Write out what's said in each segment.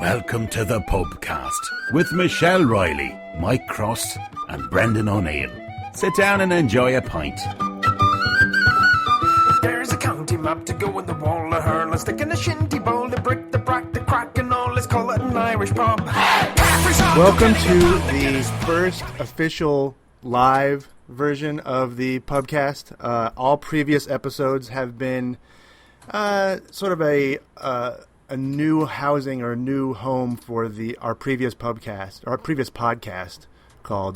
Welcome to the Pubcast with Michelle Riley, Mike Cross and Brendan O'Neill. Sit down and enjoy a pint. There's a county map to go in the wall, a hurl, a stick and a shinty bowl, the brick, the brack, the crack and all, let's call it an Irish pub. Welcome to the first official live version of the Pubcast. All previous episodes have been sort of a new housing or new home for our previous podcast called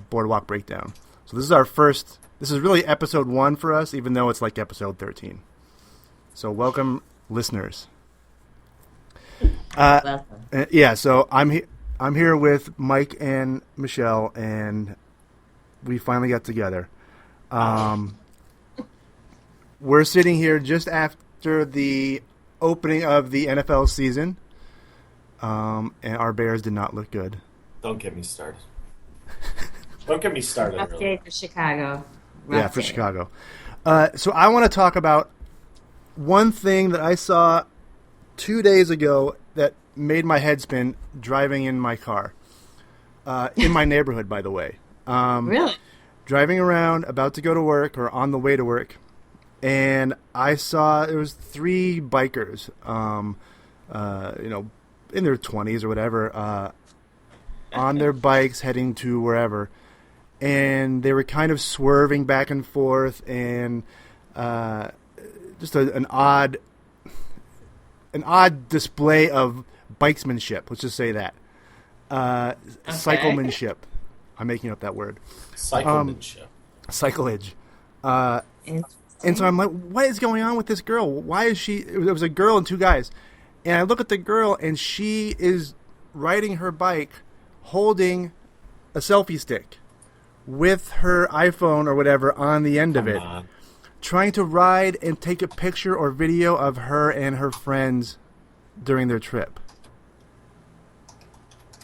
Boardwalk Breakdown. So this is our first. This is really episode 1 for us, even though it's like episode 13. So welcome, listeners. Yeah. So I'm here with Mike and Michelle, and we finally got together. We're sitting here just after the opening of the NFL season, and our Bears did not look good. Don't get me started. Don't get me started. Rough day for Chicago. For Chicago. So I want to talk about one thing that I saw 2 days ago that made my head spin driving in my car. In my neighborhood, by the way. Really? Driving around, about to go to work or on the way to work. And I saw there was 3 bikers, in their 20s or whatever, on their bikes heading to wherever. And they were kind of swerving back and forth, and just an odd display of bikesmanship. Let's just say that. Cyclemanship. I'm making up that word. Cyclemanship. Cycleage. And so I'm like, what is going on with this girl? Why is she... It was a girl and 2 guys. And I look at the girl, and she is riding her bike holding a selfie stick with her iPhone or whatever on the end of it, trying to ride and take a picture or video of her and her friends during their trip.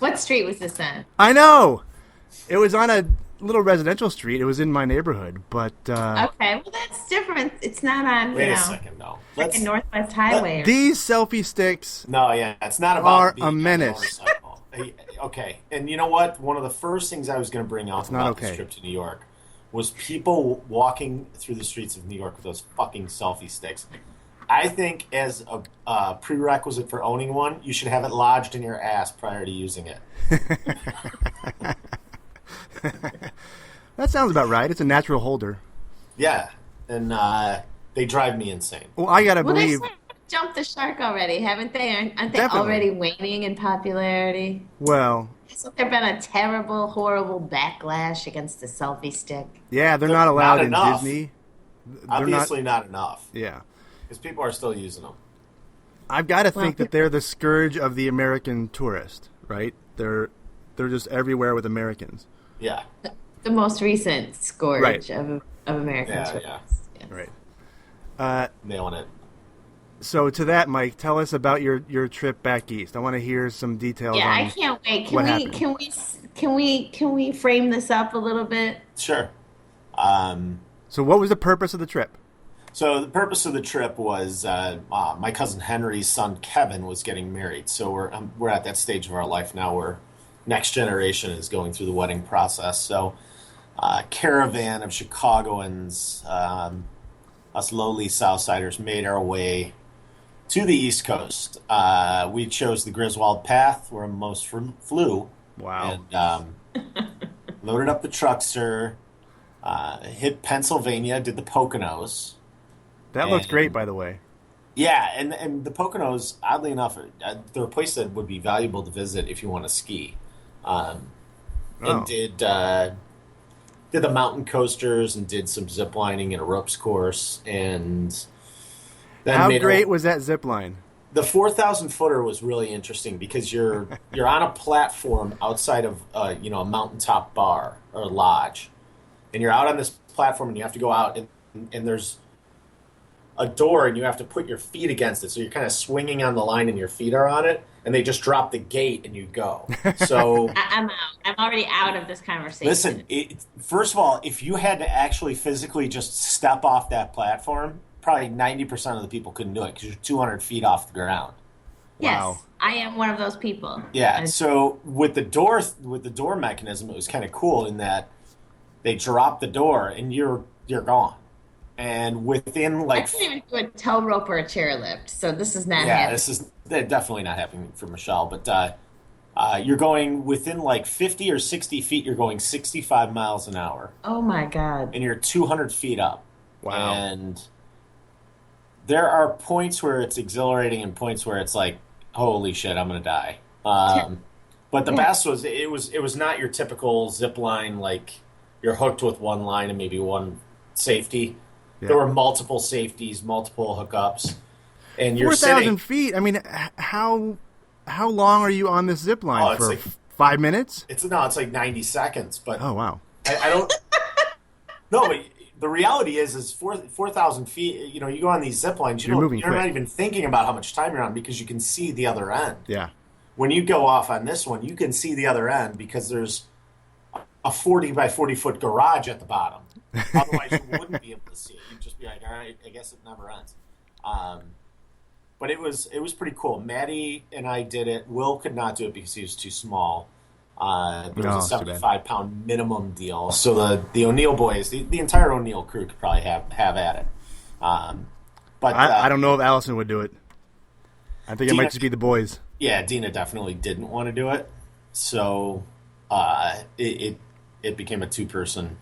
What street was this on? I know! It was on a little residential street. It was in my neighborhood, but... Okay, well that's different. It's not on, Wait a second, no. like a Northwest Highway. These selfie sticks it's not about are a menace. Okay, and you know what? One of the first things I was going to bring up about this trip to New York was people walking through the streets of New York with those fucking selfie sticks. I think as a prerequisite for owning one, you should have it lodged in your ass prior to using it. That sounds about right. It's a natural holder. Yeah, and they drive me insane. Well, I gotta believe... They jumped the shark already, haven't they? Aren't they Definitely. already waning in popularity? Well... Hasn't there been a terrible, horrible backlash against the selfie stick? Yeah, they're not allowed in enough. Disney. Obviously not enough. Yeah. Because people are still using them. I've got to think that they're the scourge of the American tourist, right? They're just everywhere with Americans. Yeah. The most recent scourge of American tourists. Yeah. Yes. Right. Nailing it. So to that, Mike, tell us about your trip back east. I want to hear some details. Yeah, on I can't wait. what happened. Can we frame this up a little bit? Sure. So what was the purpose of the trip? So the purpose of the trip was my cousin Henry's son Kevin was getting married. So we're at that stage of our life now where next generation is going through the wedding process. So caravan of Chicagoans, us lowly Southsiders, made our way to the East Coast. We chose the Griswold Path where most flew. Wow. And loaded up the truckster, hit Pennsylvania, did the Poconos. That looked great, by the way. Yeah, and the Poconos, oddly enough, they're a place that would be valuable to visit if you want to ski. And did the mountain coasters and did some zip lining and a ropes course. And then how great was that zip line? The 4,000 footer was really interesting because you're on a platform outside of a mountaintop bar or lodge, and you're out on this platform and you have to go out and there's a door and you have to put your feet against it, so you're kind of swinging on the line and your feet are on it, and they just drop the gate and you go. So I'm out. I'm already out of this conversation. Listen, first of all, if you had to actually physically just step off that platform, probably 90% of the people couldn't do it because you're 200 feet off the ground. Yes, Wow. I am one of those people. Yeah. So with the door mechanism, it was kind of cool in that they drop the door and you're gone. And within I like can't even do a tow rope or a chairlift, so this is not yeah, happening. this is definitely not happening for Michelle. But you're going within like 50 or 60 feet. You're going 65 miles an hour, Oh my God. and you're 200 feet up. Wow. And there are points where it's exhilarating and points where it's like, holy shit, I'm gonna die. But the best was it was not your typical zip line, like you're hooked with one line and maybe one safety. Yeah. There were multiple safeties, multiple hookups, and you're 4,000 sitting. feet. I mean, how long are you on this zip line Oh, it's for? like- 5 minutes? It's like 90 seconds, but Oh wow. I don't. No, but the reality is 4,000 feet. You know, you go on these zip lines. You're moving You're not quick. even thinking about how much time you're on because you can see the other end. Yeah. When you go off on this one, you can see the other end because there's a 40 by 40 foot garage at the bottom. Otherwise, you wouldn't be able to see it. You'd just be like, all right, I guess it never ends. But it was pretty cool. Maddie and I did it. Will could not do it because he was too small. There was Oh, a too bad. 75-pound minimum deal. So the O'Neill boys, the entire O'Neill crew could probably have at it. But I don't know if Allison would do it. I think it might Dina- just be the boys. Yeah, Dina definitely didn't want to do it. So it became a two-person.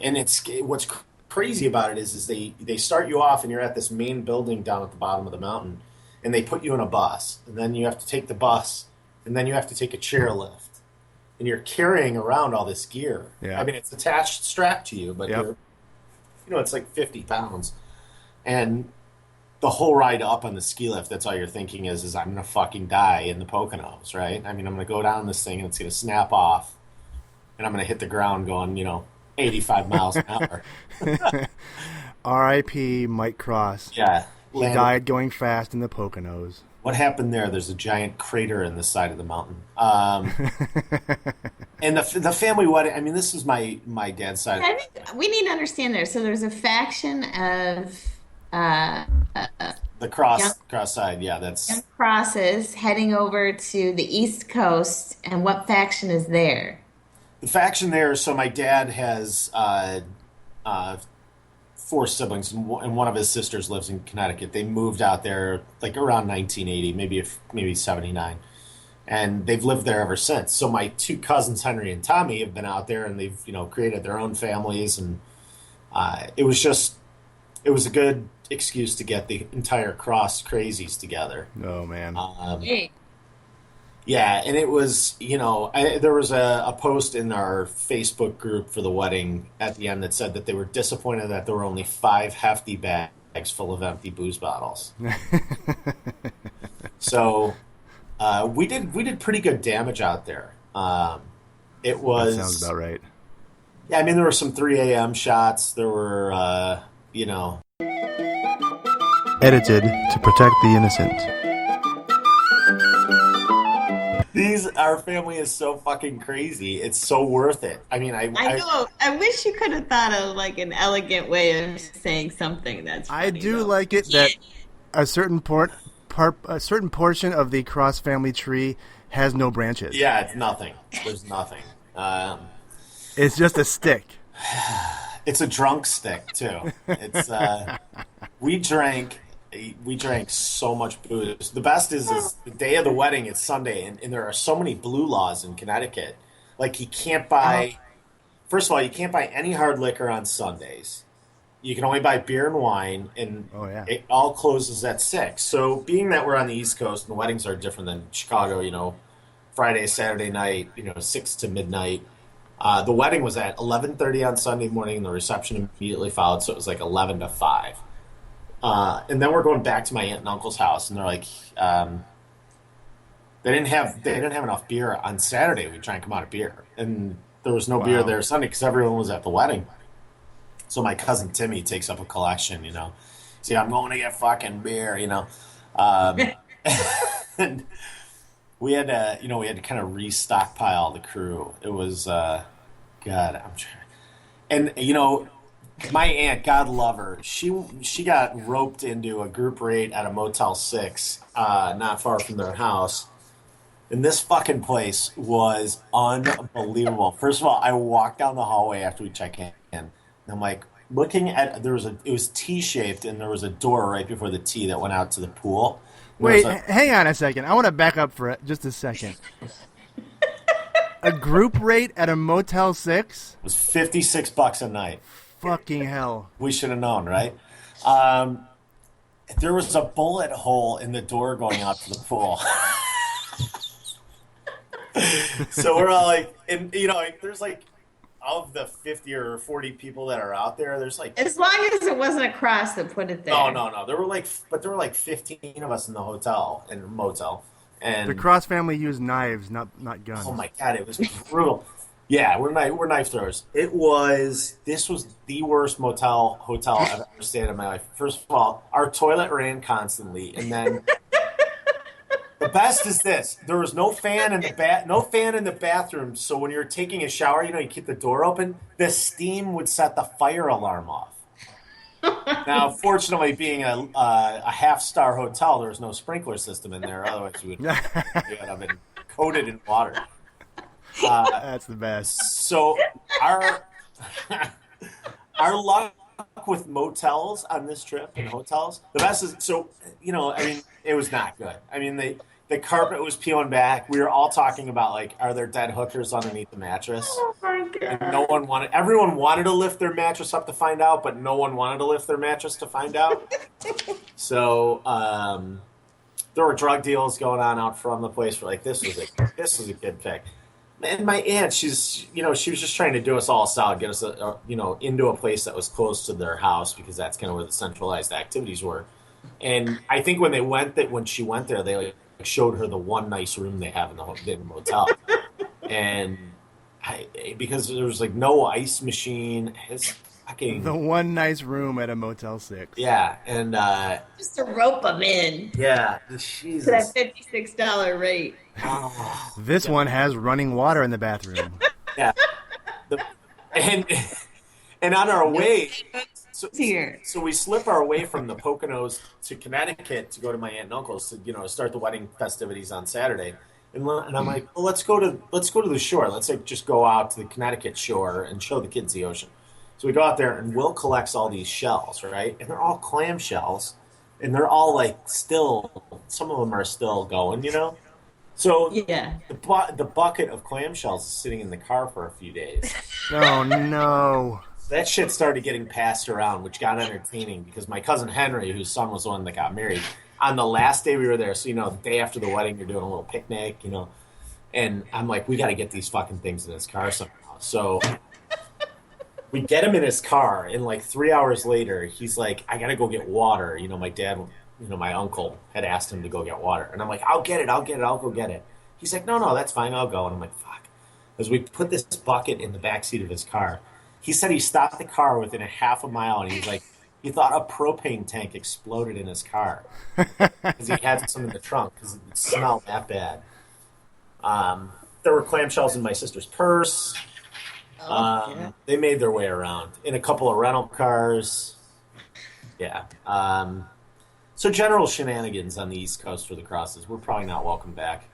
And it's what's crazy about it is they start you off and you're at this main building down at the bottom of the mountain, and they put you in a bus, and then you have to take the bus, and then you have to take a chairlift, and you're carrying around all this gear. Yeah. I mean, it's attached, strapped to you, but Yep. it's like 50 pounds, and the whole ride up on the ski lift, that's all you're thinking is I'm gonna fucking die in the Poconos, right? I mean, I'm gonna go down this thing and it's gonna snap off, and I'm gonna hit the ground going, 85 miles an hour. R.I.P. Mike Cross. Yeah. He Landed. died going fast in the Poconos. What happened there? There's a giant crater in the side of the mountain. And the family wedding, I mean, this is my dad's side. I think we need to understand there. So there's a faction of The cross Yeah. side, yeah, that's young crosses heading over to the East Coast, and what faction is there? the faction there. So my dad has four siblings, and one of his sisters lives in Connecticut. They moved out there like around 1980, maybe 79, and they've lived there ever since. So my two cousins, Henry and Tommy, have been out there, and they've created their own families, and it was a good excuse to get the entire cross crazies together. Oh man. Hey, Yeah, and it was, there was a post in our Facebook group for the wedding at the end that said that they were disappointed that there were only 5 hefty bags full of empty booze bottles. So we did pretty good damage out there. It was That sounds about right. Yeah, I mean there were some 3 a.m. shots. There were Edited to protect the innocent. our family is so fucking crazy. It's so worth it. I mean, I know. I wish you could have thought of like an elegant way of saying something that's funny, I do though. like it that a certain portion of the Cross family tree has no branches. yeah, it's nothing. There's nothing. It's just a stick. It's a drunk stick too. It's we drank so much booze. The best is the day of the wedding. It's Sunday, and there are so many blue laws in Connecticut. Like you can't buy. First of all, you can't buy any hard liquor on Sundays. You can only buy beer and wine, and Oh, yeah. it all closes at 6. So, being that we're on the East Coast and the weddings are different than Chicago, Friday, Saturday night, 6 to midnight. The wedding was at 11:30 on Sunday morning, and the reception immediately followed. So it was like 11 to 5. And then we're going back to my aunt and uncle's house, and they're like, they didn't have enough beer on Saturday. We drank them out of beer, and there was no beer Wow. there Sunday because everyone was at the wedding. So my cousin Timmy takes up a collection. See, I'm going to get fucking beer. And we had to kind of restockpile the crew. It was God, I'm trying. And my aunt, God love her, she got roped into a group rate at a Motel 6, not far from their house. And this fucking place was unbelievable. First of all, I walked down the hallway after we check in, and I'm like looking at it was T-shaped, and there was a door right before the T that went out to the pool. Wait, hang on a second. I want to back up for just a second. A group rate at a Motel 6? It was $56 a night. Fucking hell. We should have known, right? There was a bullet hole in the door going out to the pool. So we're all like, and there's like, of the 50 or 40 people that are out there, there's like... As long as it wasn't a cross that put it there. No. There were like 15 of us in the hotel and motel. And the Cross family used knives, not guns. Oh my God, it was brutal. Yeah, we're knife throwers. This was the worst hotel I've ever stayed in my life. First of all, our toilet ran constantly, and then the best is this: there was no fan in the bathroom. So when you're taking a shower, you keep the door open. The steam would set the fire alarm off. Now, fortunately, being a half-star hotel, there was no sprinkler system in there. Otherwise, you would have been coated in water. That's the best. So our luck with motels on this trip and hotels, the best is it was not good. I mean, the carpet was peeling back. We were all talking about like, are there dead hookers underneath the mattress? Oh my God! And everyone wanted to lift their mattress up to find out, but no one wanted to lift their mattress to find out. So there were drug deals going on out front of the place. We're like, this was a good pick. And my aunt, she was just trying to do us all a solid, get us into a place that was close to their house because that's kind of where the centralized activities were. And I think when she went there, they like showed her the one nice room they have in the motel, and because there was like no ice machine, it's fucking the one nice room at a Motel 6. Yeah, and just to rope them in. Yeah, Jesus. To that $56 rate. This one has running water in the bathroom. Yeah, and on our way. So we slip our way from the Poconos to Connecticut to go to my aunt and uncle's to start the wedding festivities on Saturday, and I'm like, well, let's go to the shore. Let's just go out to the Connecticut shore and show the kids the ocean. So we go out there and Will collects all these shells, right? And they're all clam shells, and they're all like some of them are still going, So yeah, the bucket of clam shells is sitting in the car for a few days. Oh no. That shit started getting passed around, which got entertaining because my cousin Henry, whose son was the one that got married, on the last day we were there, so the day after the wedding, you're doing a little picnic, and I'm like, we got to get these fucking things in his car somehow. So we get him in his car, and like 3 hours later, he's like, I got to go get water. My dad, my uncle had asked him to go get water, and I'm like, I'll go get it. He's like, no, that's fine, I'll go. And I'm like, fuck. As we put this bucket in the backseat of his car, he said he stopped the car within a half a mile, and he's like, he thought a propane tank exploded in his car because he had some in the trunk because it smelled that bad. There were clamshells in my sister's purse. They made their way around in a couple of rental cars. Yeah. So general shenanigans on the East Coast for the Crosses. We're probably not welcome back.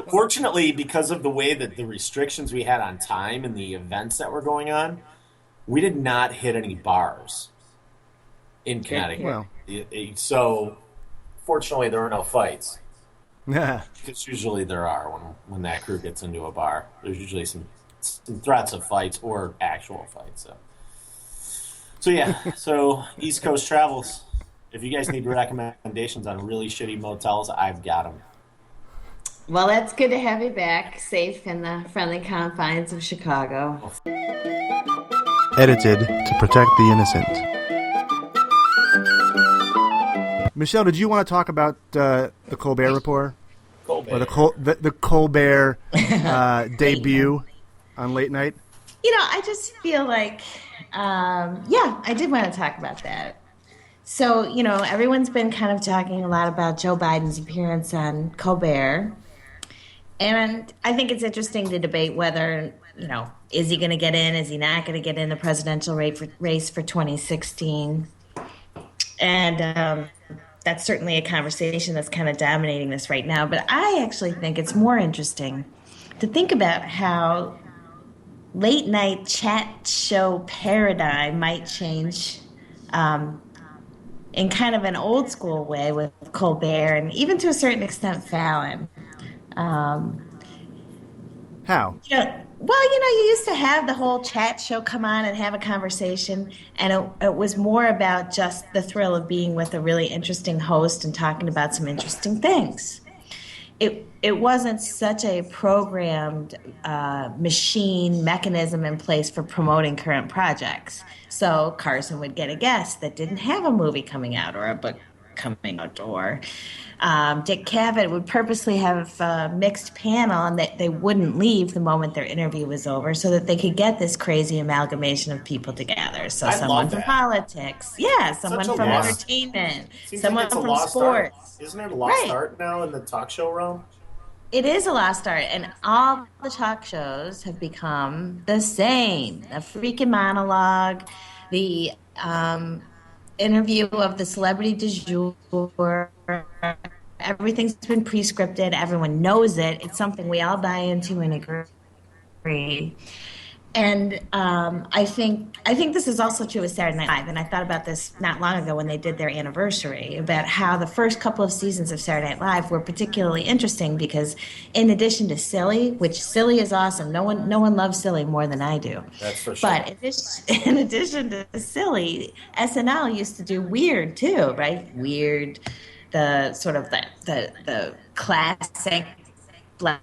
Fortunately, because of the way that the restrictions we had on time and the events that were going on, we did not hit any bars in Connecticut. Well. So, fortunately, there were no fights. Yeah. Because usually there are when that crew gets into a bar. There's usually some threats of fights or actual fights. So yeah. So East Coast travels. If you guys need recommendations on really shitty motels, I've got them. Well, that's good to have you back, safe in the friendly confines of Chicago. Edited to protect the innocent. Michelle, did you want to talk about the Colbert Report? Colbert. Or the Colbert debut on late night? I just feel like, I did want to talk about that. So, everyone's been kind of talking a lot about Joe Biden's appearance on Colbert. And I think it's interesting to debate whether, is he going to get in? Is he not going to get in the presidential race for 2016? And that's certainly a conversation that's kind of dominating this right now. But I actually think it's more interesting to think about how late night chat show paradigm might change in kind of an old school way with Colbert and even to a certain extent Fallon. Um, How? you used to have the whole chat show come on and have a conversation, and it was more about just the thrill of being with a really interesting host and talking about some interesting things. It wasn't such a programmed machine mechanism in place for promoting current projects. So Carson would get a guest that didn't have a movie coming out or a book coming out, or Dick Cavett would purposely have a mixed panel and that they wouldn't leave the moment their interview was over so that they could get this crazy amalgamation of people together. So I someone love from that. politics, yeah, someone Such a from lost- entertainment, Seems someone like it's a from lost sports. art. Isn't it a lost Right. art now in the talk show realm? It is a lost art, and all the talk shows have become the same. The freaking monologue, the interview of the celebrity du jour. Everything's been pre-scripted. Everyone knows it. It's something we all buy into and agree. And I think this is also true with Saturday Night Live. And I thought about this not long ago when they did their anniversary about how the first couple of seasons of Saturday Night Live were particularly interesting because, in addition to Silly, which Silly is awesome, no one loves Silly more than I do. That's for sure. But in addition to Silly, SNL used to do Weird too, right? Weird, the sort of the classic black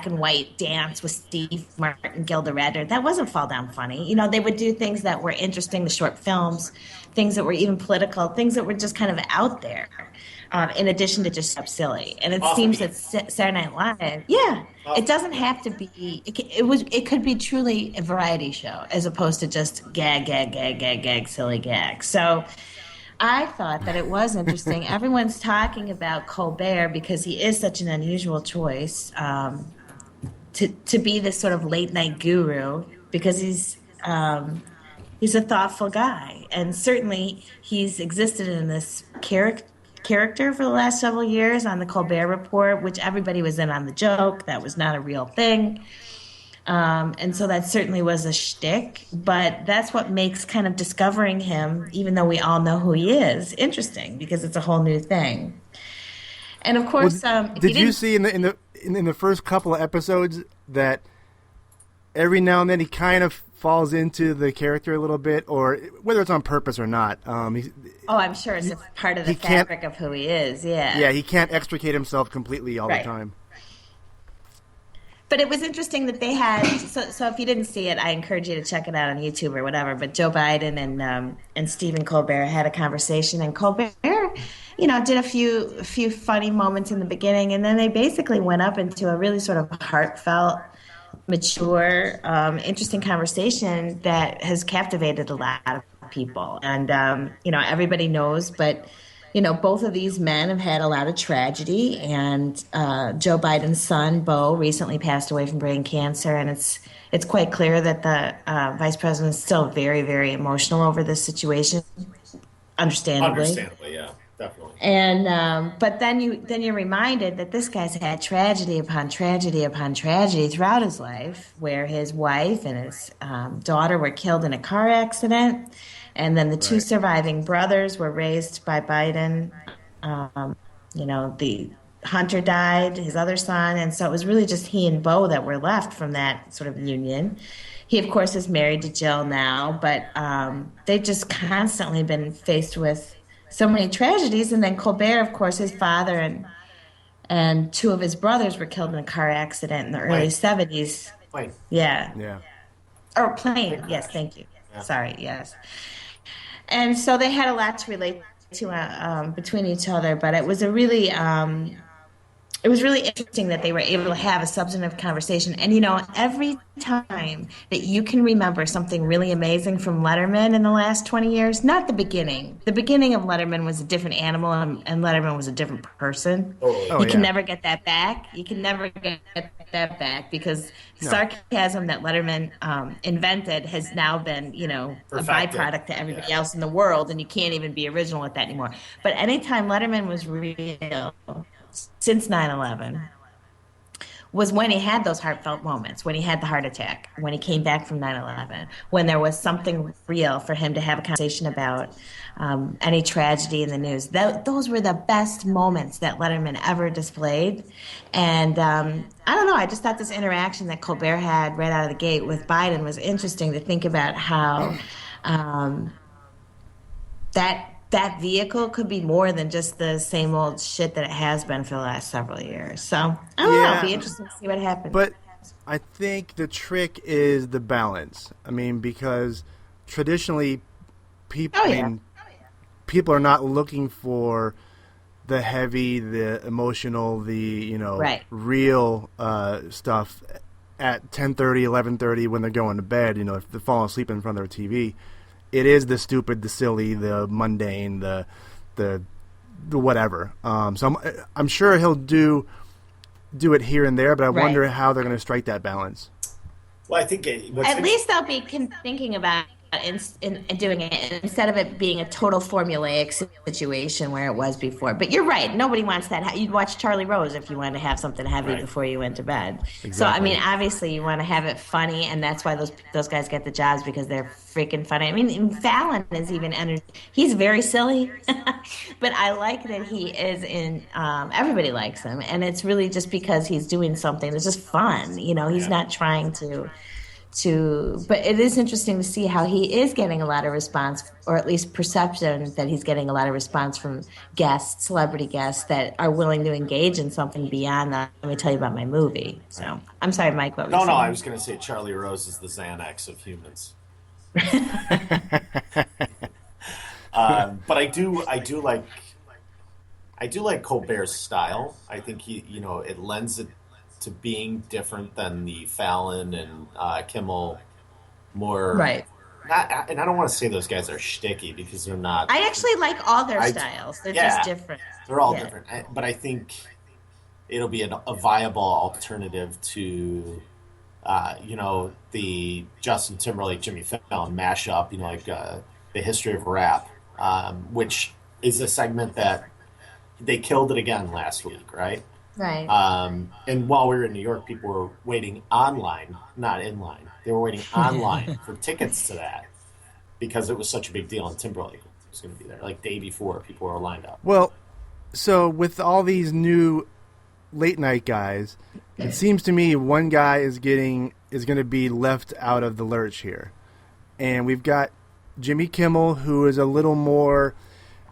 and white dance with Steve Martin, Gilda Radner. That wasn't fall down funny. You know, they would do things that were interesting, the short films, things that were even political, things that were just kind of out there, in addition to just silly. And it seems that Saturday Night Live, it doesn't have to be. It could be truly a variety show as opposed to just gag, silly gag. So I thought that it was interesting. Everyone's talking about Colbert because he is such an unusual choice to be this sort of late night guru because he's a thoughtful guy, and certainly he's existed in this character for the last several years on the Colbert Report, which everybody was in on the joke. That was not a real thing. And so that certainly was a shtick, but that's what makes kind of discovering him, even though we all know who he is, interesting because it's a whole new thing. And of course, did you see in the first couple of episodes that every now and then he kind of falls into the character a little bit, or whether it's on purpose or not? I'm sure it's a part of the fabric of who he is. Yeah, he can't extricate himself completely all the time. But it was interesting that they had. So if you didn't see it, I encourage you to check it out on YouTube or whatever. But Joe Biden and Stephen Colbert had a conversation, and Colbert, did a few funny moments in the beginning, and then they basically went up into a really sort of heartfelt, mature, interesting conversation that has captivated a lot of people. And everybody knows, but. Both of these men have had a lot of tragedy, and Joe Biden's son, Beau, recently passed away from brain cancer, and it's quite clear that the vice president is still very, very emotional over this situation, understandably. Understandably, yeah, definitely. And but then you're reminded that this guy's had tragedy upon tragedy upon tragedy throughout his life, where his wife and his daughter were killed in a car accident. And then the two surviving brothers were raised by Biden. The Hunter died, his other son. And so it was really just he and Beau that were left from that sort of union. He, of course, is married to Jill now, but they've just constantly been faced with so many tragedies. And then Colbert, of course, his father and two of his brothers were killed in a car accident in the early 70s. Plane. Yeah. Or plane. Yes, thank you. Yeah. Sorry, yes. And so they had a lot to relate to between each other, but it was a really it was really interesting that they were able to have a substantive conversation. And, every time that you can remember something really amazing from Letterman in the last 20 years, not the beginning. The beginning of Letterman was a different animal, and Letterman was a different person. Totally. Oh, You can yeah. never get that back. You can never get that back because sarcasm that Letterman invented has now been, a Perfected. byproduct to everybody Yeah. else in the world, and you can't even be original with that anymore. But anytime Letterman was real, since 9/11 was when he had those heartfelt moments, when he had the heart attack, when he came back from 9/11, when there was something real for him to have a conversation about any tragedy in the news. Those were the best moments that Letterman ever displayed. And I don't know, I just thought this interaction that Colbert had right out of the gate with Biden was interesting to think about how that vehicle could be more than just the same old shit that it has been for the last several years. So I don't know. It'll be interesting to see what happens. But I think the trick is the balance. I mean, because traditionally, people are not looking for the heavy, the emotional, the Right. real stuff at 10:30, 11:30 when they're going to bed. If they're falling asleep in front of their TV. It is the stupid, the silly, the mundane, the whatever. So I'm sure he'll do it here and there, but I wonder how they're going to strike that balance. Well, I think At least they'll be thinking about in doing it instead of it being a total formulaic situation where it was before. But you're right. Nobody wants that. You'd watch Charlie Rose if you wanted to have something heavy before you went to bed. Exactly. So, I mean, obviously you want to have it funny, and that's why those guys get the jobs, because they're freaking funny. I mean, Fallon is even he's very silly, but I like that he is in. Everybody likes him, and it's really just because he's doing something that's just fun. He's not trying to. But it is interesting to see how he is getting a lot of response, or at least perception that he's getting a lot of response from celebrity guests that are willing to engage in something beyond that. Let me tell you about my movie. So I'm sorry, Mike. What were you saying? I was going to say Charlie Rose is the Xanax of humans. But I do like Colbert's style. I think it lends it to being different than the Fallon and Kimmel more. Right. And I don't want to say those guys are shticky because they're not. I actually like all their styles. They're just different. They're all different. But I think it'll be a viable alternative to, the Justin Timberlake, Jimmy Fallon mashup, like the history of rap, which is a segment that they killed it again last week, right? Right. And while we were in New York, people were waiting online, not in line. They were waiting online for tickets to that because it was such a big deal, and Timberlake was going to be there. Like day before, people were lined up. Well, so with all these new late night guys, it seems to me one guy is going to be left out of the lurch here, and we've got Jimmy Kimmel, who is a little more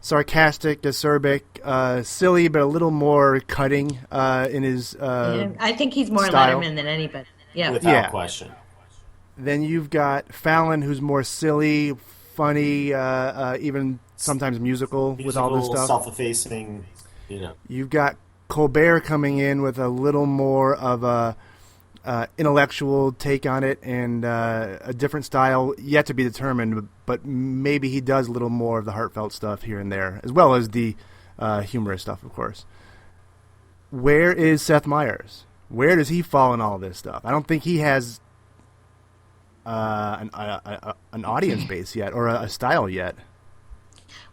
sarcastic, acerbic, silly, but a little more cutting in his I think he's more style. Letterman than anybody. Yeah. Without question. Then you've got Fallon, who's more silly, funny, even sometimes musical with all this stuff. Self-effacing, You've got Colbert coming in with a little more of a intellectual take on it and a different style yet to be determined, but maybe he does a little more of the heartfelt stuff here and there, as well as the humorous stuff, of course. Where is Seth Meyers? Where does he fall in all this stuff? I don't think he has an audience base yet, or a style yet.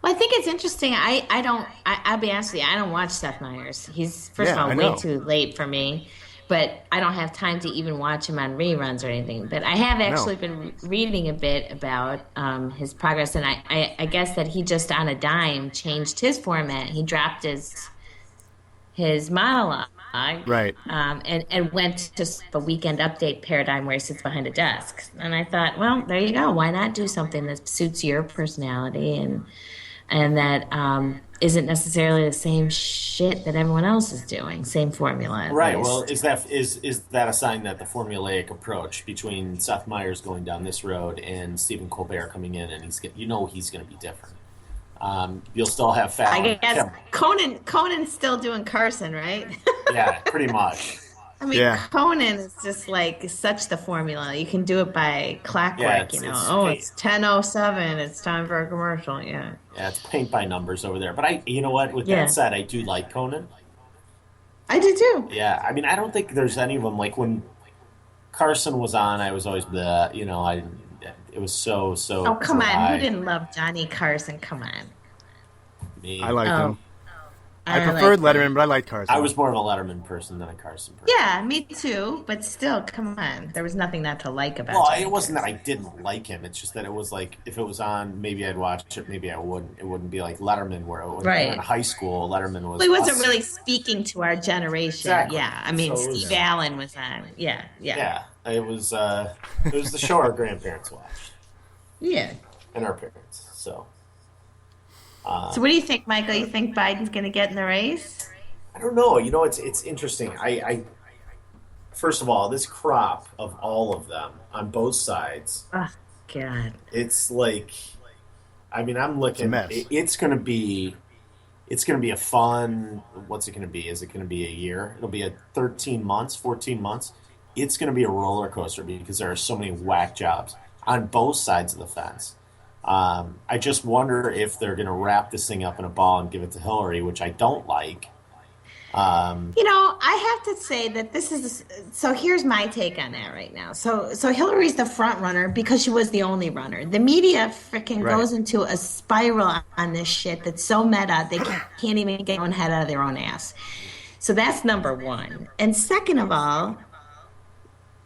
Well, I think it's interesting. I'll be honest with you, I don't watch Seth Meyers. He's, first of all, way too late for me. But I don't have time to even watch him on reruns or anything. But I have actually been reading a bit about his progress, and I guess that he just on a dime changed his format. He dropped his monologue, right, and went to the Weekend Update paradigm where he sits behind a desk. And I thought, well, there you go. Why not do something that suits your personality and that isn't necessarily the same shit that everyone else is doing, same formula. Right. Well, is that a sign that the formulaic approach between Seth Meyers going down this road and Stephen Colbert coming in, and he's going to be different? You'll still have Fallon. I guess Conan's still doing Carson, right? Yeah, pretty much. I mean, Yeah. Conan is just like such the formula. You can do it by Yeah, clockwork, it's Oh, paint. it's 10:07. It's time for a commercial. Yeah. Yeah, it's paint by numbers over there. But you know what? With that Yeah. said, I do like Conan. I do too. Yeah, I mean, I don't think there's any of them like when Carson was on. I was always the, it was Oh, come on. Who dry. didn't love Johnny Carson? Come on. Me, I liked Oh, him. I I preferred like Letterman, but I liked Carson. I was more of a Letterman person than a Carson person. Yeah, me too. But still, come on. There was nothing not to like about Well, Johnny it wasn't that I Carson. didn't like him. It's just that it was like if it was on, maybe I'd watch it, maybe I wouldn't. It wouldn't be like Letterman, where when we were in Right. high school, Letterman was. Well, he wasn't us. really speaking to our generation. Exactly. Yeah. I mean, So it was- Steve Allen was on. Yeah. Yeah. Yeah, it was the show our grandparents watched Yeah. and our parents. So So what do you think, Michael? You think Biden's going to get in the race? I don't know. It's interesting. I first of all, this crop of all of them on both sides, Oh, God. it's like, I mean, I'm looking. mess. It's going to be. It's going to be a fun. What's it going to be? Is it going to be a year? It'll be 13 months, 14 months. It's going to be a roller coaster because there are so many whack jobs on both sides of the fence. I just wonder if they're going to wrap this thing up in a ball and give it to Hillary, which I don't like. I have to say that this is so. Here's my take on that right now. So Hillary's the front runner because she was the only runner. The media freaking Right. goes into a spiral on this shit that's so meta they can't even get their own head out of their own ass. So that's number one. And second of all,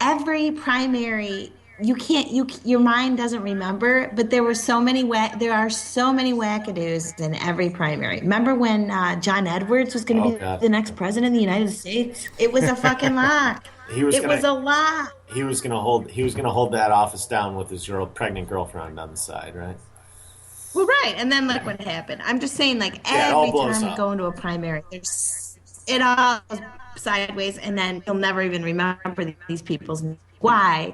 every primary your mind doesn't remember, but there are so many wackadoos in every primary. Remember when John Edwards was going to Oh, be God. the next president of the United States? It was a fucking lie. He was It was a lie. He was going to hold that office down with his pregnant girlfriend on the side, right? Well, right. And then look what happened. I'm just saying, like, Yeah, it all every blows time you up. go into a primary, it all goes sideways, and then you'll never even remember these people's names. Why?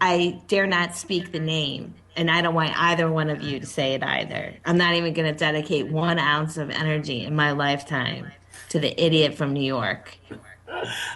I dare not speak the name, and I don't want either one of you to say it either. I'm not even going to dedicate 1 ounce of energy in my lifetime to the idiot from New York.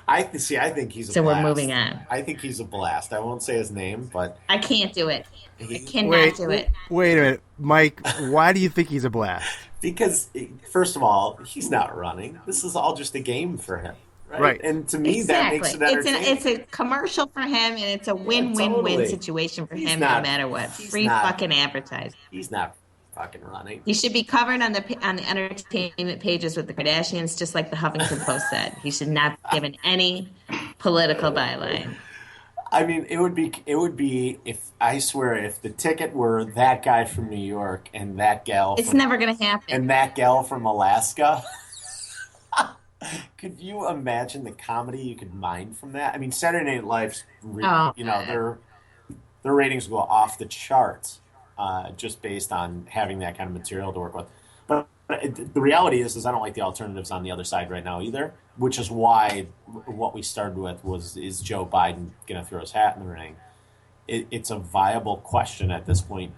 I think he's a So we're blast. moving on. I think he's a blast. I won't say his name, but I can't do it. I cannot Wait, do it. wait a minute, Mike. Why do you think he's a blast? because first of all, he's not running. This is all just a game for him, right? Right. And to me, that makes it entertaining. It's a commercial for him, and it's a win-win-win totally. situation for He's him not- no matter what. he's Free not- fucking advertising. He's not fucking running. He should be covered on the entertainment pages with the Kardashians, just like the Huffington Post said. He should not be given any political byline. I mean, it would be if I swear if the ticket were that guy from New York and that gal It's from, never going to happen. and that gal from Alaska. Could you imagine the comedy you could mine from that? I mean, Saturday Night Live's, Oh, their ratings go off the charts just based on having that kind of material to work with. But the reality is I don't like the alternatives on the other side right now either, which is why what we started with is Joe Biden going to throw his hat in the ring? It's a viable question at this point.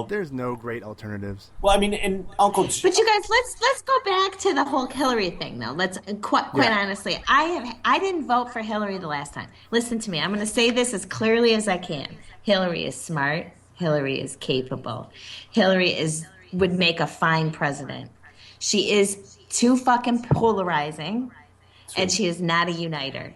There's no great alternatives. Well, I mean, and Uncle But you guys, let's go back to the whole Hillary thing, though. Let's quite honestly, I didn't vote for Hillary the last time. Listen to me. I'm going to say this as clearly as I can. Hillary is smart. Hillary is capable. Hillary would make a fine president. She is too fucking polarizing, and she is not a uniter.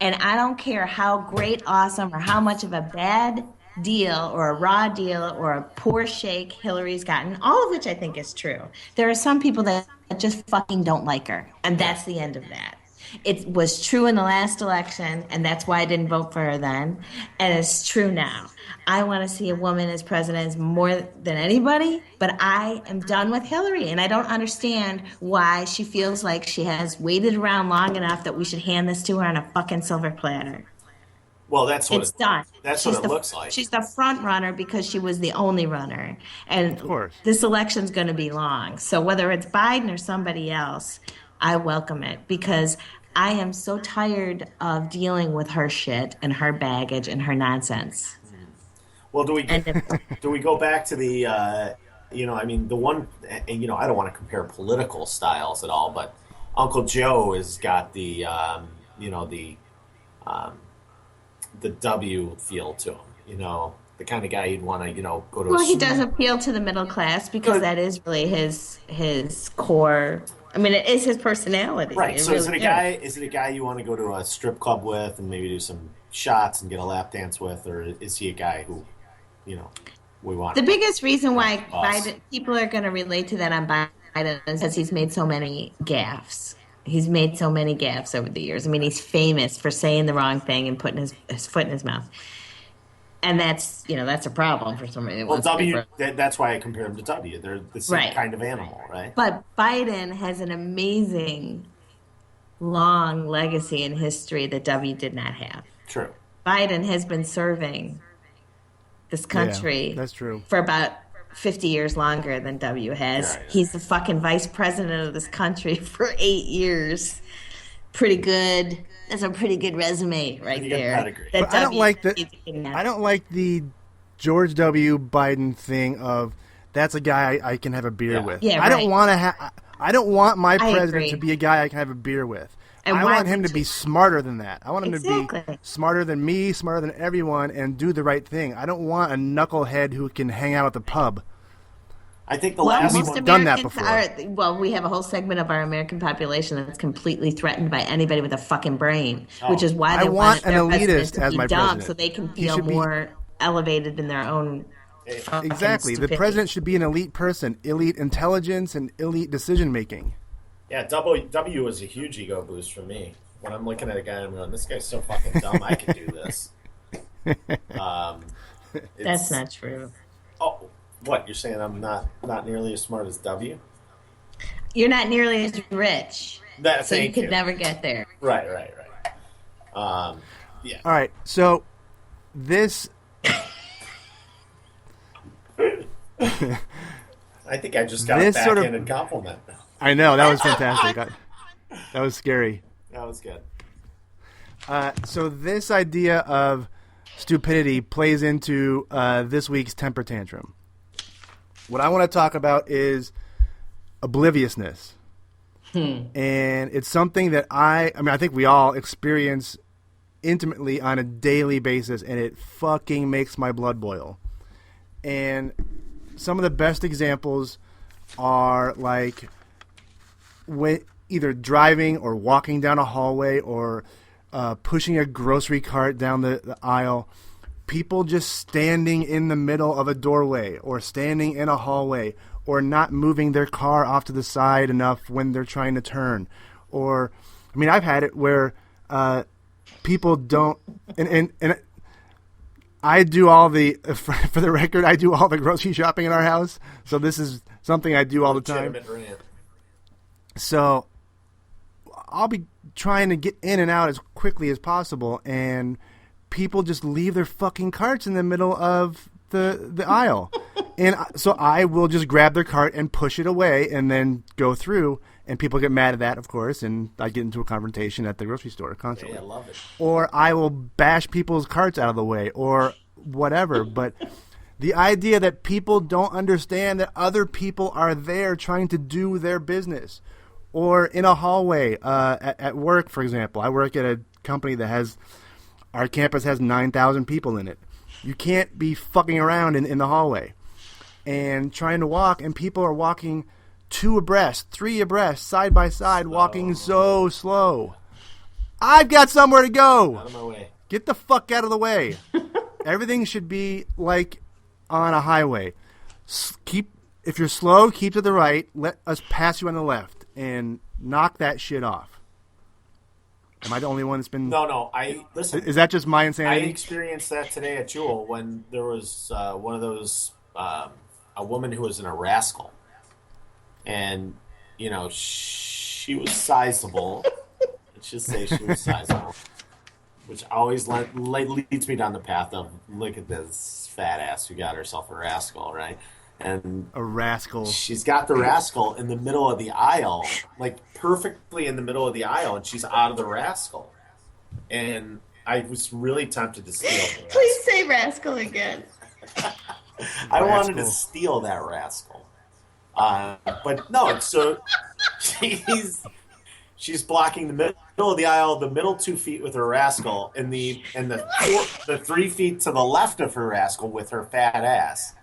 And I don't care how great, awesome, or how much of a bad deal or a raw deal or a poor shake Hillary's gotten, all of which I think is true. There are some people that just fucking don't like her, and that's the end of that. It was true in the last election, and that's why I didn't vote for her then, and it's true now. I want to see a woman as president more than anybody, but I am done with Hillary, and I don't understand why she feels like she has waited around long enough that we should hand this to her on a fucking silver platter. Well, that's what It's done. That's She's what it looks like. She's the front runner because she was the only runner. And Of course. this election's going to be long. So whether it's Biden or somebody else, I welcome it because I am so tired of dealing with her shit and her baggage and her nonsense. Well, do we And go back to the, I mean, the one, I don't want to compare political styles at all, but Uncle Joe has got the W feel to him. The kind of guy you'd want to go to. Well, he does appeal to the middle class because that is really his core. I mean, it is his personality. Right. So really is it a guy? Is it a guy you want to go to a strip club with and maybe do some shots and get a lap dance with, or is he a guy who, we want? The biggest reason why people are going to relate to that on Biden is because he's made so many gaffes. He's made so many gaffes over the years. I mean, he's famous for saying the wrong thing and putting his foot in his mouth. And that's a problem for somebody that wants W, that's why I compare him to W. They're the same kind of animal, right? But Biden has an amazing long legacy in history that W did not have. True. Biden has been serving this country that's true. for about 50 years longer than W has. Yeah. He's the fucking vice president of this country for 8 years. Pretty good. That's a pretty good resume right there. But I don't like the George W. Biden thing of that's a guy I can have a beer with. Yeah, I don't want to I don't want my president to be a guy I can have a beer with. And I want him to be smarter than that. I want him to be smarter than me, smarter than everyone, and do the right thing. I don't want a knucklehead who can hang out at the pub. I think the last one one done that before. We have a whole segment of our American population that's completely threatened by anybody with a fucking brain, which is why they want an their elitist president as to my be dumb, president. so they can feel more elevated in their own. Exactly. The president should be an elite person, elite intelligence, and elite decision making. Yeah, W is a huge ego boost for me. When I'm looking at a guy, I'm going, "This guy's so fucking dumb. I can do this." That's not true. Oh, what you're saying? I'm not nearly as smart as W. You're not nearly as rich, so you could never get there. Right. Yeah. All right. So this. I think I just got a backhanded compliment. I know, that was fantastic. That was scary. That was good. So this idea of stupidity plays into this week's temper tantrum. What I want to talk about is obliviousness. And it's something that I think we all experience intimately on a daily basis, and it fucking makes my blood boil. And some of the best examples are like when either driving or walking down a hallway or pushing a grocery cart down the aisle, people just standing in the middle of a doorway or standing in a hallway or not moving their car off to the side enough when they're trying to turn. Or, I mean, I've had it where people don't, and I do all the, for the record, I do all the grocery shopping in our house. So this is something I do all the time. So I'll be trying to get in and out as quickly as possible, and people just leave their fucking carts in the middle of the aisle. And so I will just grab their cart and push it away and then go through, and people get mad at that, of course, and I get into a confrontation at the grocery store constantly. Yeah, I love it. Or I will bash people's carts out of the way or whatever. But the idea that people don't understand that other people are there trying to do their business. Or in a hallway at work, for example. I work at a company that has, our campus has 9,000 people in it. You can't be fucking around in the hallway and trying to walk, and people are walking 2 abreast, 3 abreast, side by side, walking so slow. I've got somewhere to go. Out of my way. Get the fuck out of the way. Everything should be like on a highway. If you're slow, keep to the right. Let us pass you on the left. And knock that shit off. Am I the only one that's been... No. Listen. Is that just my insanity? I experienced that today at Jewel when there was one of those... a woman who was in a rascal. And, she was sizable. Let's just say she was sizable. Which always leads me down the path of, look at this fat ass who got herself a rascal, right? And a rascal. She's got the rascal in the middle of the aisle, like perfectly in the middle of the aisle, and she's out of the rascal. And I was really tempted to steal the rascal. Please say rascal again. I wanted to steal that rascal. But no, so She's blocking the middle of the aisle, the middle 2 feet with her rascal, and the 3 feet to the left of her rascal with her fat ass.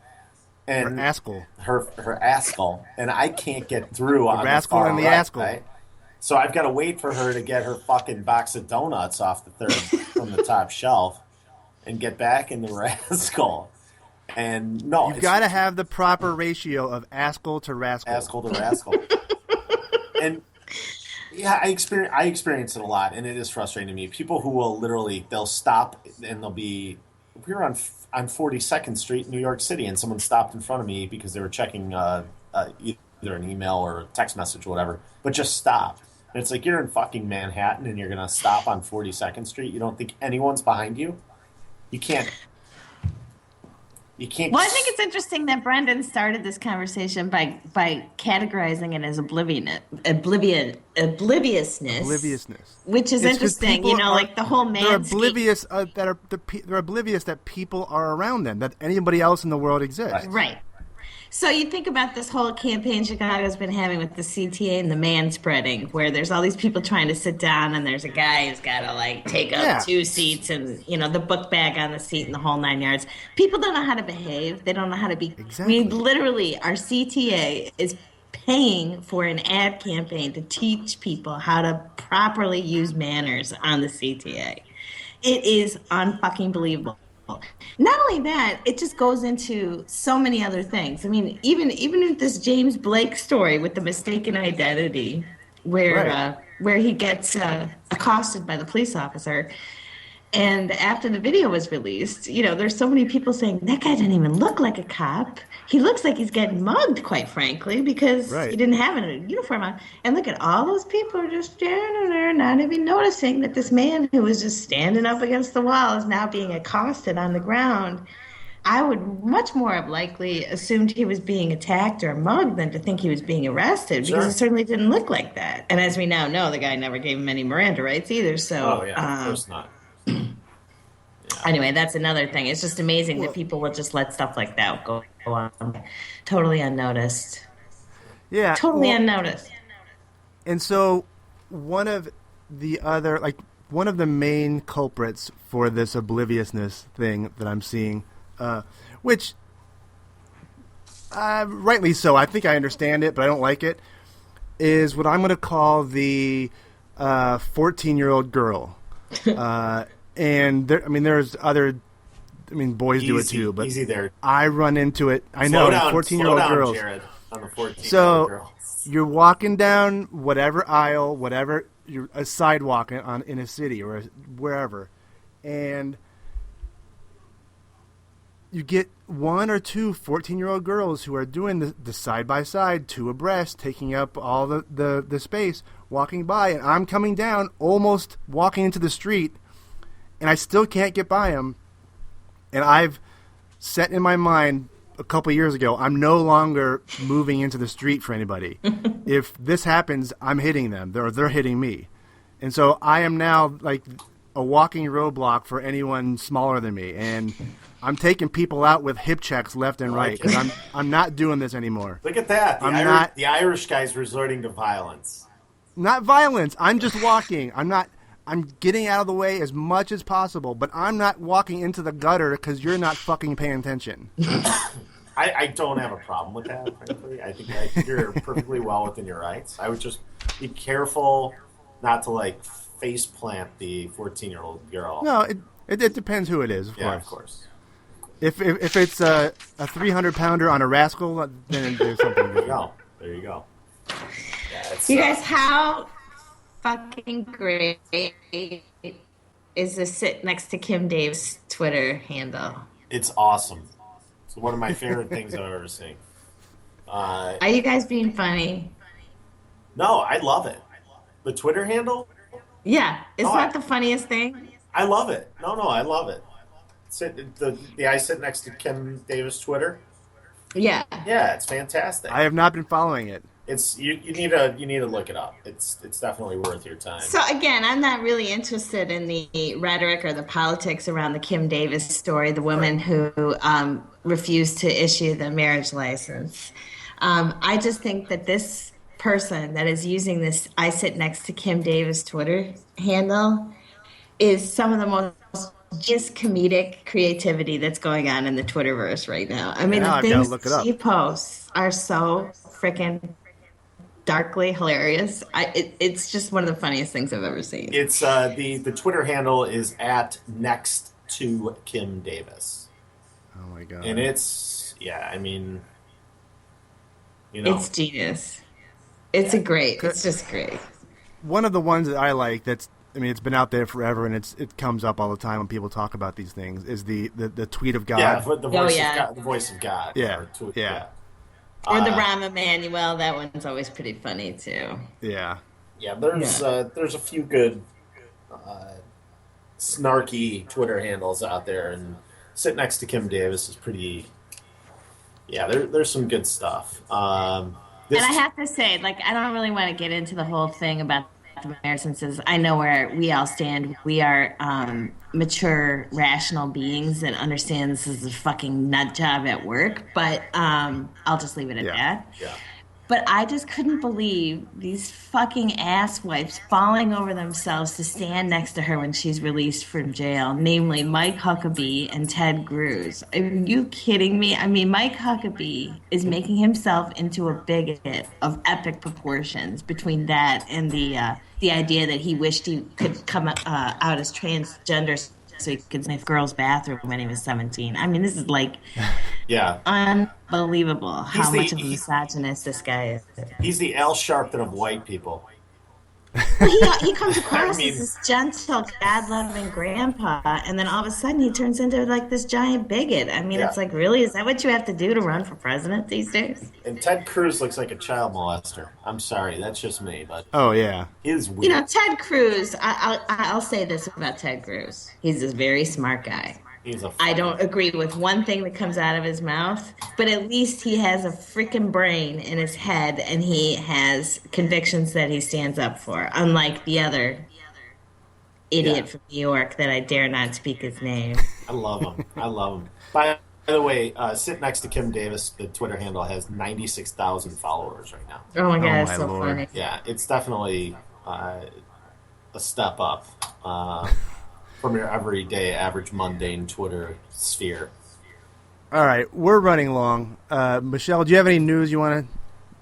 And Her askel. her askel, and I can't get through on rascal the far and the right, askel. right? So I've got to wait for her to get her fucking box of donuts off the third from the top shelf and get back in the rascal. And no, You've got to have the proper ratio of askel to rascal. askel to rascal. And yeah, I experience it a lot, and it is frustrating to me. People who will literally, they'll stop and they'll be. We were on 42nd Street in New York City, and someone stopped in front of me because they were checking either an email or a text message or whatever, but just stopped. And it's like, you're in fucking Manhattan and you're going to stop on 42nd Street? You don't think anyone's behind you? You can't. Well, I think it's interesting that Brendan started this conversation by categorizing it as obliviousness, which is interesting. You know, like the whole man. They're oblivious they're oblivious that people are around them, that anybody else in the world exists. Right. So you think about this whole campaign Chicago's been having with the CTA and the man spreading, where there's all these people trying to sit down, and there's a guy who's got to like take up 2 seats, and you know the book bag on the seat and the whole 9 yards. People don't know how to behave. They don't know how to be. Exactly. I mean, literally, our CTA is paying for an ad campaign to teach people how to properly use manners on the CTA. It is unfucking believable. Not only that, it just goes into so many other things. I mean, even with this James Blake story with the mistaken identity, where he gets accosted by the police officer, and after the video was released, you know, there's so many people saying that guy didn't even look like a cop. He looks like he's getting mugged, quite frankly, because he didn't have a uniform on. And look at all those people are just standing there, not even noticing that this man who was just standing up against the wall is now being accosted on the ground. I would much more have likely assumed he was being attacked or mugged than to think he was being arrested, because it certainly didn't look like that. And as we now know, the guy never gave him any Miranda rights either. So, of course not. Anyway, that's another thing. It's just amazing that people will just let stuff like that go on totally unnoticed. Yeah. Totally unnoticed. And so one of the main culprits for this obliviousness thing that I'm seeing, which rightly so, I think I understand it, but I don't like it, is what I'm going to call the 14-year-old girl. And there's other. I mean, boys do it too, but easy there. I run into it. I know, 14-year-old girls. Jared, on the 14-year-old So you're walking down whatever aisle, a sidewalk in a city or wherever, and you get 1 or 2 14-year-old girls who are doing the side by side, 2 abreast, taking up all the space, walking by, and I'm coming down, almost walking into the street. And I still can't get by him. And I've set in my mind a couple years ago, I'm no longer moving into the street for anybody. If this happens, I'm hitting them. They're hitting me. And so I am now like a walking roadblock for anyone smaller than me. And I'm taking people out with hip checks left and right. Because I'm not doing this anymore. Look at that. The Irish guy's resorting to violence. Not violence. I'm just walking. I'm getting out of the way as much as possible, but I'm not walking into the gutter because you're not fucking paying attention. I don't have a problem with that, frankly. I think you're perfectly well within your rights. I would just be careful not to, like, face plant the 14-year-old girl. No, it depends who it is, of course. Yeah, of course. If it's a 300-pounder on a rascal, then there's something different. There you go. Yeah, you guys, how fucking great is to sit next to Kim Dave's Twitter handle? It's awesome. It's one of my favorite things I've ever seen. Are you guys being funny? No, I love it. The Twitter handle? Yeah. It's not the funniest thing. I love it. No, I love it. The I sit next to Kim Davis Twitter. Yeah. Yeah, it's fantastic. I have not been following it. It's you need to look it up. It's definitely worth your time. So again, I'm not really interested in the rhetoric or the politics around the Kim Davis story, the woman who refused to issue the marriage license. I just think that this person that is using this I sit next to Kim Davis Twitter handle is some of the most just comedic creativity that's going on in the Twitterverse right now. I mean, Now the I've gotta things look it up. she posts are so freaking darkly hilarious. It's just one of the funniest things I've ever seen. It's the Twitter handle is at next to Kim Davis, Oh my god! and it's I mean, you know, It's genius. It's just great. One of the ones that I like it's been out there forever, and it comes up all the time when people talk about these things. Is the tweet of God? yeah, the voice yeah. of God, the voice of God. Yeah, or yeah. Or the Rahm Emanuel, that one's always pretty funny too. Yeah. Yeah, there's a few good snarky Twitter handles out there, and sit next to Kim Davis is pretty. Yeah, there's some good stuff. And I have to say, like, I don't really want to get into the whole thing about the marriage since I know where we all stand. We are mature, rational beings that understand this is a fucking nut job at work. But I'll just leave it at that. Yeah. But I just couldn't believe these fucking asswipes falling over themselves to stand next to her when she's released from jail, namely Mike Huckabee and Ted Cruz. Are you kidding me? I mean, Mike Huckabee is making himself into a bigot of epic proportions between that and the idea that he wished he could come out as transgender so he could sniff girls' bathroom when he was 17. I mean, this is like unbelievable how much of a misogynist this guy is. He's the Al Sharpton of white people. Well, he comes across as this gentle, God-loving grandpa, and then all of a sudden he turns into like this giant bigot. I mean, it's like, really? Is that what you have to do to run for president these days? And Ted Cruz looks like a child molester. I'm sorry, that's just me, but Oh yeah. he's weird. You know, Ted Cruz, I'll say this about Ted Cruz. He's a very smart guy. I don't agree with one thing that comes out of his mouth, but at least he has a freaking brain in his head and he has convictions that he stands up for, unlike the other idiot from New York that I dare not speak his name. I love him. By the way, sit next to Kim Davis. The Twitter handle has 96,000 followers right now. Oh my God, my it's so Lord. funny. Yeah, it's definitely a step up from your everyday, average, mundane Twitter sphere. All right, we're running long. Michelle, do you have any news you want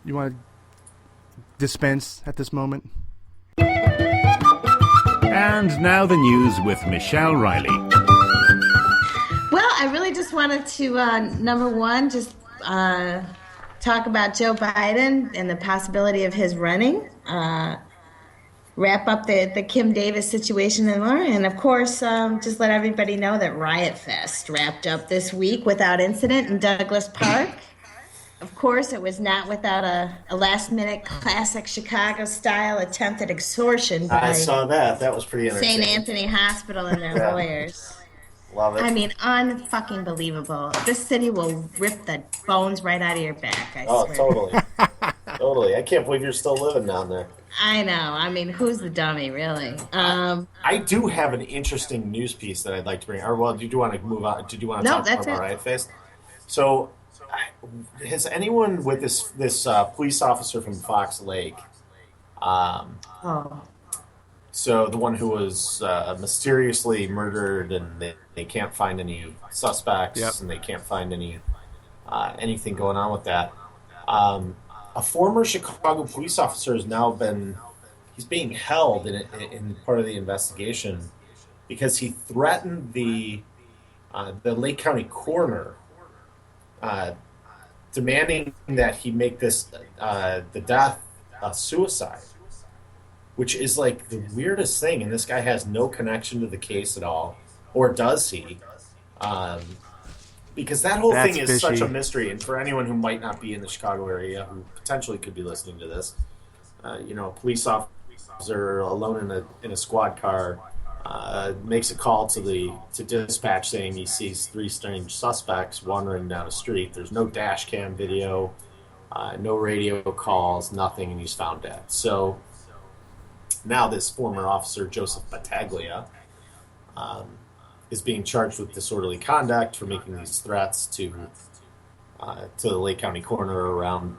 to dispense at this moment? And now the news with Michelle Riley. Well, I really just wanted to, number one, just talk about Joe Biden and the possibility of his running. Wrap up the Kim Davis situation and more. And, of course, just let everybody know that Riot Fest wrapped up this week without incident in Douglas Park. Of course, it was not without a last-minute classic Chicago-style attempt at extortion by I saw that. That was pretty entertaining. St. Anthony Hospital and their lawyers. Love it. I mean, unfucking believable. This city will rip the bones right out of your back, I swear. Totally. Totally. I can't believe you're still living down there. I know. I mean, who's the dummy, really? I do have an interesting news piece that I'd like to bring. Or, well, did you want to move on? Did you want to talk more about Riot Fest? So, has anyone with this police officer from Fox Lake? So the one who was mysteriously murdered, and they can't find any suspects, and they can't find any anything going on with that. A former Chicago police officer has now he's being held in part of the investigation because he threatened the Lake County coroner, demanding that he make this the death a suicide, which is like the weirdest thing. And this guy has no connection to the case at all, or does he? Because that whole thing is such a mystery. And for anyone who might not be in the Chicago area, who potentially could be listening to this, a police officer alone in a squad car makes a call to dispatch saying he sees three strange suspects wandering down a street. There's no dash cam video, no radio calls, nothing, and he's found dead. So now this former officer, Joseph Battaglia, is being charged with disorderly conduct for making these threats to the Lake County coroner around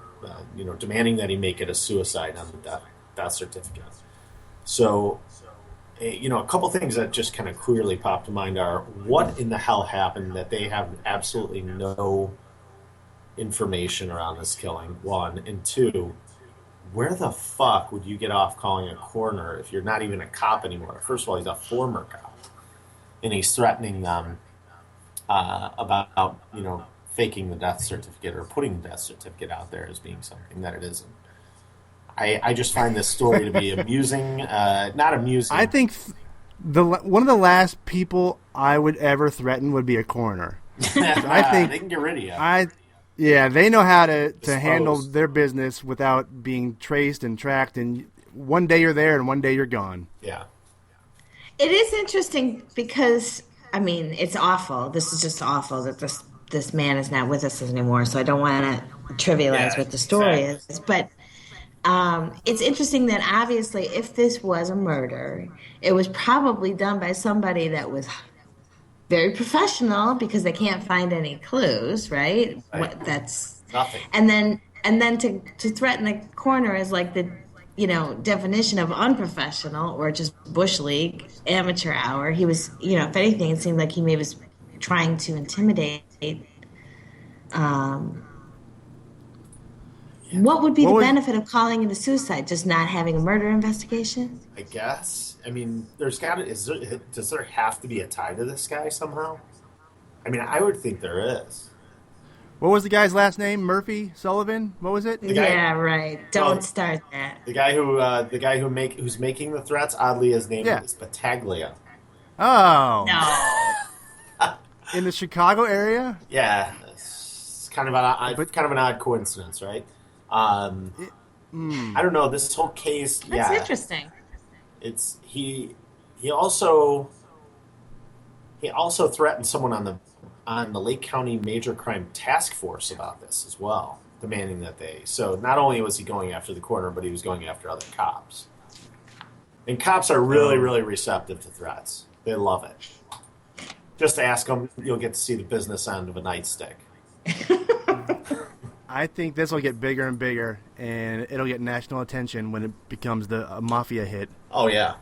demanding that he make it a suicide on the death certificate. So, a couple things that just kind of clearly popped to mind are, what in the hell happened that they have absolutely no information around this killing, one, and two, where the fuck would you get off calling a coroner if you're not even a cop anymore? First of all, he's a former cop, and he's threatening them about faking the death certificate or putting the death certificate out there as being something that it isn't. I just find this story to be amusing, not amusing. I think one of the last people I would ever threaten would be a coroner. I think they can get rid of you. Yeah, they know how to handle their business without being traced and tracked, and one day you're there and one day you're gone. Yeah. It is interesting because, it's awful. This is just awful that this man is not with us anymore, so I don't want to trivialize what the story is. But it's interesting that obviously if this was a murder, it was probably done by somebody that was very professional because they can't find any clues, right? That's nothing. And then to threaten the coroner is like the definition of unprofessional or just bush league amateur hour. He was, if anything, it seemed like he maybe was trying to intimidate. What would be the benefit of calling it a suicide? Just not having a murder investigation? I guess. Does there have to be a tie to this guy somehow? I would think there is. What was the guy's last name? Murphy? Sullivan? What was it? Yeah, right. Don't start that. The guy who's making the threats, oddly, his name is Battaglia. Oh. No. In the Chicago area? Yeah. It's kind of an odd coincidence, right? I don't know, this whole case. That's interesting. It's he also threatened someone on the Lake County Major Crime Task Force about this as well, demanding that they. So not only was he going after the coroner, but he was going after other cops. And cops are really, really receptive to threats. They love it. Just ask them, you'll get to see the business end of a nightstick. I think this will get bigger and bigger, and it'll get national attention when it becomes a mafia hit. Oh, yeah.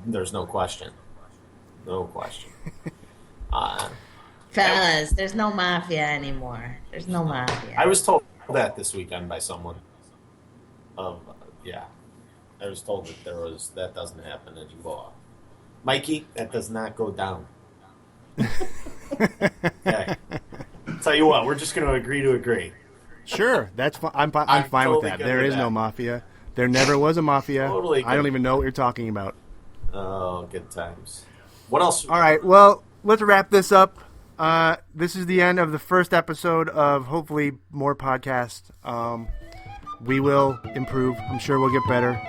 There's no question. No question. Fellas, there's no mafia anymore. There's no mafia. I was told that this weekend by someone. I was told that that doesn't happen anymore. Mikey, that does not go down. Okay. Tell you what, we're just going to agree to agree. Sure, that's fine. I'm fine totally with that. good There with is that. no mafia. There never was a mafia. Totally I don't good. even know what you're talking about. Oh, good times. What else? All right, well, let's wrap this up. This is the end of the first episode of hopefully more podcasts. We will improve. I'm sure we'll get better.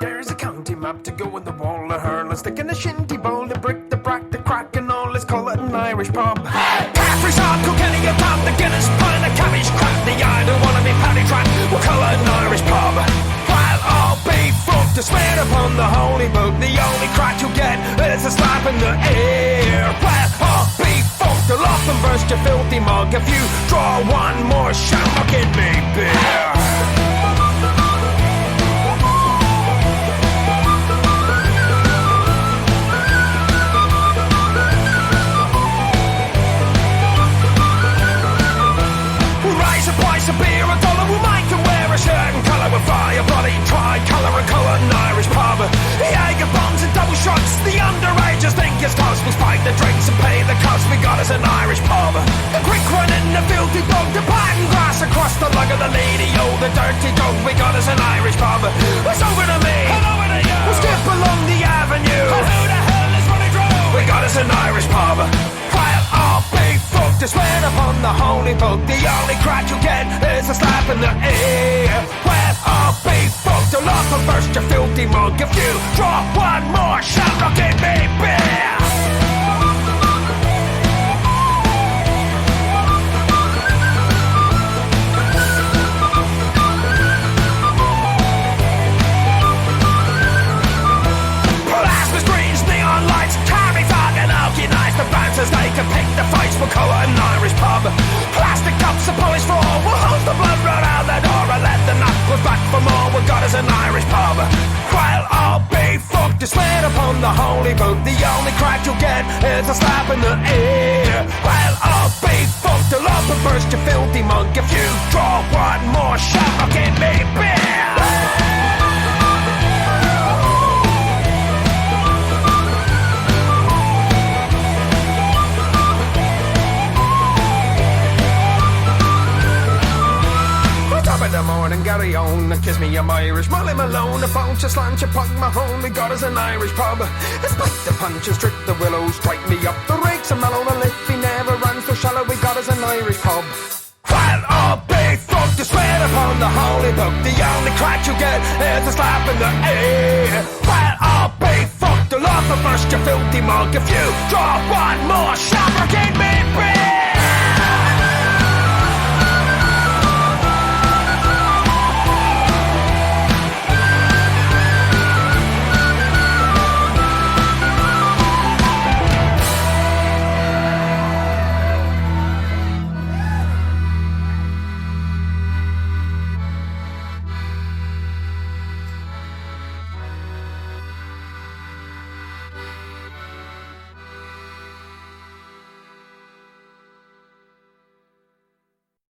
There's a county map to go in the wall of her. Let's stick in a shinty bowl, the brick, the brack, the crack, and all. Let's call it an Irish pub. Caffrey's hard, Kilkenny, a pound, the Guinness, pint, a cabbage, crap. The I don't wanna be paddy track. We'll call it an Irish pub. While all be fucked to smear upon the holy book, the only crack you get is a slap in the ear. While all be fucked, I'll often burst your filthy mug. If you draw one more shot, I'll give me beer. A beer, a dollar, we'll make them wear a shirt and colour. We'll fly a bloody tri-colour and colour an Irish pub. The Jager bombs and double shots, the underagers think it's cause. We'll spike the drinks and pay the cost. We got us an Irish pub. The quick run in the filthy dog, the pattern grass across the lug of the lady, oh the dirty dog. We got us an Irish pub. It's over to me, and over to you. We'll skip along the avenue. And who the hell is running through? We got us an Irish pub. While all be fucked, to swear upon the holy book, the only crack you get is a slap in the ear. Well, I'll be fucked, I'll off and burst your filthy mug. If you draw one more shot, I'll give me beer. Plasma screens, neon lights, carry fog and oaky nights. The bouncers, they can pick the fights, we'll call it an Irish pub. plastic cups are polished for all. We'll hose the blood right out the door and let the knuckles back for more. We got us an Irish pub. While I'll be fucked, you swear upon the holy book. The only crack you'll get is a slap in the ear. While I'll be fucked, I'll up and burst, you filthy monk. If you draw one more shot, I'll give me beer. In the morning, Gary on, and kiss me, I'm Irish. Molly Malone, a bounce, a slant, you pug my home. We got us an Irish pub. Spike the punches, trick the willows, strike me up. The rakes are mellow, the liffey never runs so shallow. We got us an Irish pub. While I'll be fucked, you swear upon the holy book. The only crack you get is a slap in the ear.